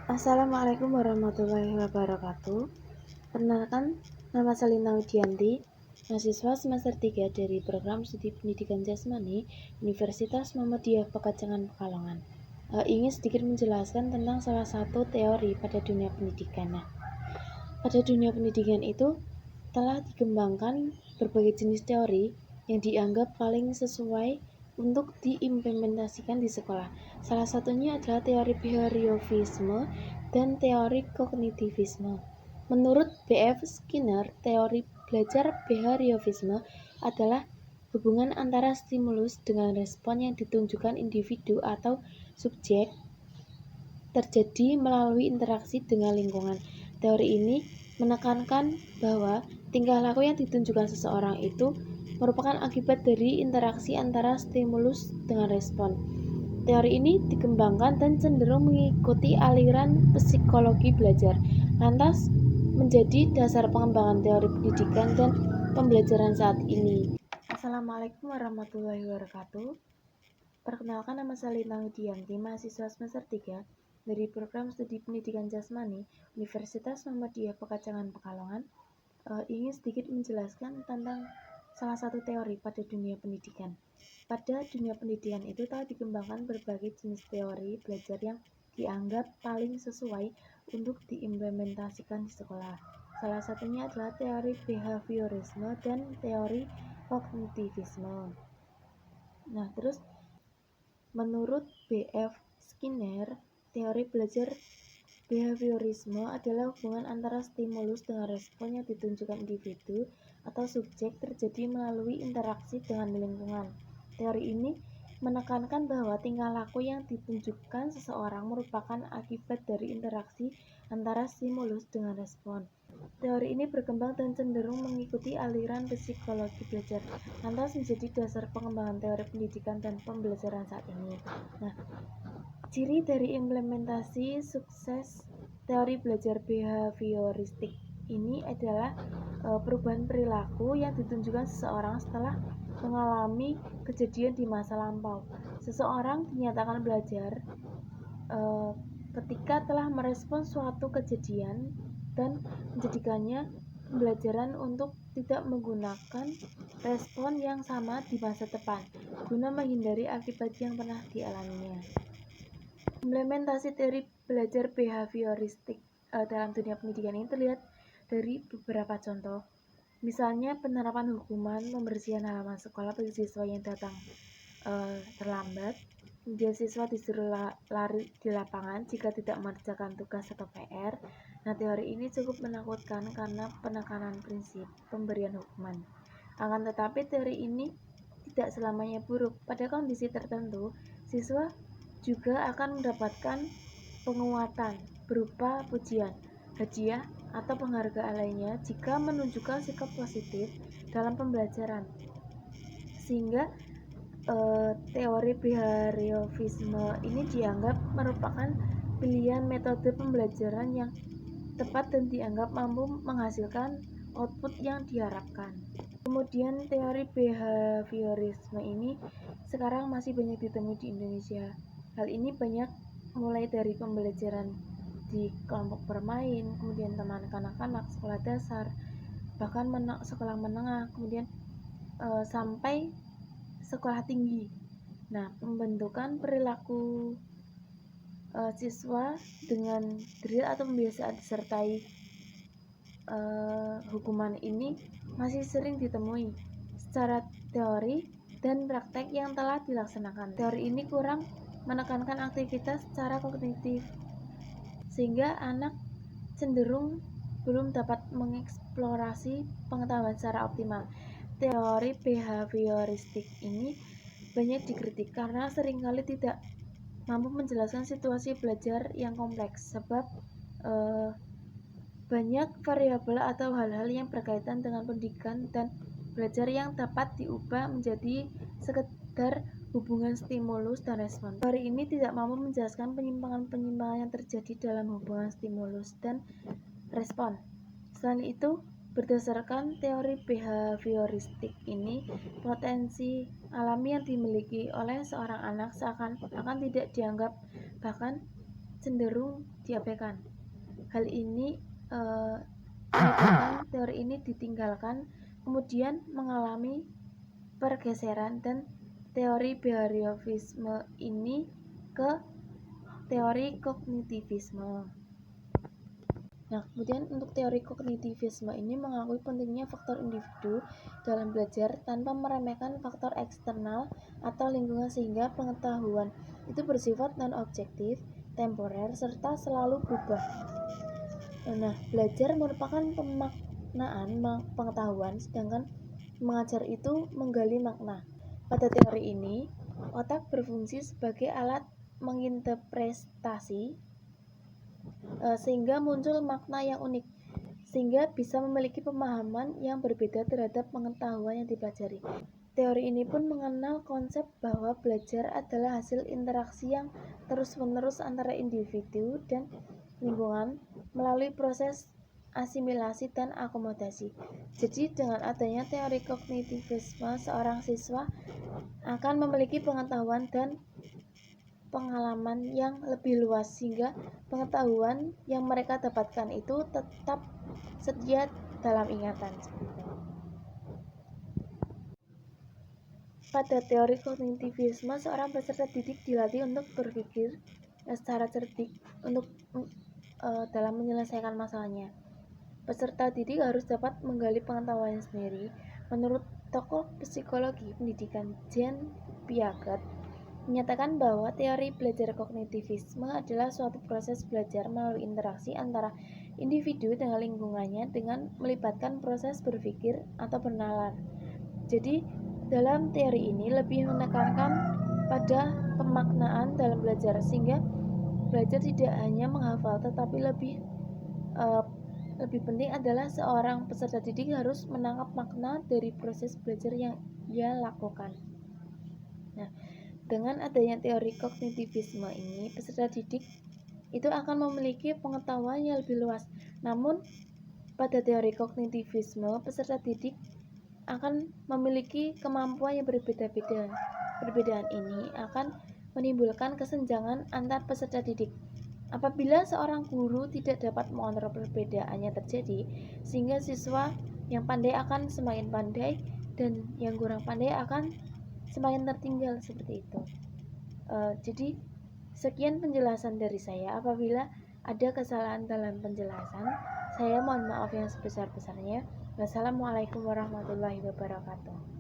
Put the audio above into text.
Assalamualaikum warahmatullahi wabarakatuh. Perkenalkan, nama Selina Widianti, mahasiswa semester 3 dari program studi pendidikan jasmani Universitas Muhammadiyah Pekacangan Pekalongan. Ingin sedikit menjelaskan tentang salah satu teori pada dunia pendidikan. Pada dunia pendidikan itu telah dikembangkan berbagai jenis teori yang dianggap paling sesuai untuk diimplementasikan di sekolah. Salah satunya adalah teori behaviorisme dan teori kognitivisme. Menurut B.F. Skinner, teori belajar behaviorisme adalah hubungan antara stimulus dengan respon yang ditunjukkan individu atau subjek terjadi melalui interaksi dengan lingkungan. Teori ini menekankan bahwa tingkah laku yang ditunjukkan seseorang itu merupakan akibat dari interaksi antara stimulus dengan respon. Teori ini dikembangkan dan cenderung mengikuti aliran psikologi belajar, lantas menjadi dasar pengembangan teori pendidikan dan pembelajaran saat ini. Assalamualaikum warahmatullahi wabarakatuh. Perkenalkan, nama Selina Widianti, mahasiswa semester 3 dari program studi pendidikan jasmani Universitas Muhammadiyah Pekacangan Pekalongan. Ingin sedikit menjelaskan tentang salah satu teori pada dunia pendidikan. Pada dunia pendidikan itu telah dikembangkan berbagai jenis teori belajar yang dianggap paling sesuai untuk diimplementasikan di sekolah. Salah satunya adalah teori behaviorisme dan teori kognitivisme. Terus menurut B.F. Skinner, teori belajar behaviorisme adalah hubungan antara stimulus dengan respon yang ditunjukkan individu atau subjek terjadi melalui interaksi dengan lingkungan. Teori ini menekankan bahwa tingkah laku yang ditunjukkan seseorang merupakan akibat dari interaksi antara stimulus dengan respon. Teori ini berkembang dan cenderung mengikuti aliran psikologi belajar, lantas menjadi dasar pengembangan teori pendidikan dan pembelajaran saat ini. Ciri dari implementasi sukses teori belajar behavioristik ini adalah perubahan perilaku yang ditunjukkan seseorang setelah mengalami kejadian di masa lampau. Seseorang dinyatakan belajar ketika telah merespons suatu kejadian dan menjadikannya pembelajaran untuk tidak menggunakan respon yang sama di masa depan guna menghindari akibat yang pernah dialaminya. Implementasi teori belajar behavioristik dalam dunia pendidikan ini terlihat dari beberapa contoh. Misalnya penerapan hukuman pembersihan halaman sekolah bagi siswa yang datang terlambat. Kemudian siswa disuruh lari di lapangan jika tidak mengerjakan tugas atau PR. Teori ini cukup menakutkan karena penekanan prinsip pemberian hukuman. Akan tetapi teori ini tidak selamanya buruk. Pada kondisi tertentu, siswa juga akan mendapatkan penguatan berupa pujian, hadiah, atau penghargaan lainnya jika menunjukkan sikap positif dalam pembelajaran. Sehingga teori behaviorisme ini dianggap merupakan pilihan metode pembelajaran yang tepat dan dianggap mampu menghasilkan output yang diharapkan. Kemudian teori behaviorisme ini sekarang masih banyak ditemui di Indonesia. Hal ini banyak mulai dari pembelajaran di kelompok bermain, kemudian teman kanak-kanak, sekolah dasar, bahkan sekolah menengah, kemudian sampai sekolah tinggi. Pembentukan perilaku siswa dengan drill atau pembiasaan disertai hukuman ini masih sering ditemui secara teori dan praktek yang telah dilaksanakan. Teori ini kurang menekankan aktivitas secara kognitif, sehingga anak cenderung belum dapat mengeksplorasi pengetahuan secara optimal. Teori behavioristik ini banyak dikritik karena seringkali tidak mampu menjelaskan situasi belajar yang kompleks, sebab banyak variabel atau hal-hal yang berkaitan dengan pendidikan dan belajar yang dapat diubah menjadi sekedar hubungan stimulus dan respon. Teori ini tidak mampu menjelaskan penyimpangan-penyimpangan yang terjadi dalam hubungan stimulus dan respon. Selain itu, berdasarkan teori behavioristik ini, potensi alami yang dimiliki oleh seorang anak seakan-akan tidak dianggap, bahkan cenderung diabaikan. Hal ini menyebabkan teori ini ditinggalkan, kemudian mengalami pergeseran dan teori behaviorisme ini ke teori kognitivisme. Nah, kemudian untuk teori kognitivisme ini mengakui pentingnya faktor individu dalam belajar tanpa meremehkan faktor eksternal atau lingkungan sehingga pengetahuan itu bersifat non-objektif, temporer, serta selalu berubah. Nah, belajar merupakan pemaknaan pengetahuan, sedangkan mengajar itu menggali makna. Pada teori ini, otak berfungsi sebagai alat menginterpretasi sehingga muncul makna yang unik, sehingga bisa memiliki pemahaman yang berbeda terhadap pengetahuan yang dipelajari. Teori ini pun mengenal konsep bahwa belajar adalah hasil interaksi yang terus-menerus antara individu dan lingkungan melalui proses asimilasi dan akomodasi. Jadi dengan adanya teori kognitivisme, seorang siswa akan memiliki pengetahuan dan pengalaman yang lebih luas sehingga pengetahuan yang mereka dapatkan itu tetap setia dalam ingatan. Pada teori kognitivisme, seorang peserta didik dilatih untuk berpikir secara cerdik untuk dalam menyelesaikan masalahnya. Peserta didik harus dapat menggali pengetahuannya sendiri. Menurut tokoh psikologi pendidikan Jean Piaget, menyatakan bahwa teori belajar kognitivisme adalah suatu proses belajar melalui interaksi antara individu dengan lingkungannya dengan melibatkan proses berpikir atau bernalar. Jadi, dalam teori ini lebih menekankan pada pemaknaan dalam belajar sehingga belajar tidak hanya menghafal tetapi lebih penting adalah seorang peserta didik harus menangkap makna dari proses belajar yang ia lakukan. Nah, dengan adanya teori kognitivisme ini, peserta didik itu akan memiliki pengetahuan yang lebih luas. Namun, pada teori kognitivisme, peserta didik akan memiliki kemampuan yang berbeda-beda. Perbedaan ini akan menimbulkan kesenjangan antar peserta didik. Apabila seorang guru tidak dapat mengontrol perbedaannya terjadi, sehingga siswa yang pandai akan semakin pandai dan yang kurang pandai akan semakin tertinggal seperti itu. Jadi sekian penjelasan dari saya. Apabila ada kesalahan dalam penjelasan, saya mohon maaf yang sebesar-besarnya. Wassalamualaikum warahmatullahi wabarakatuh.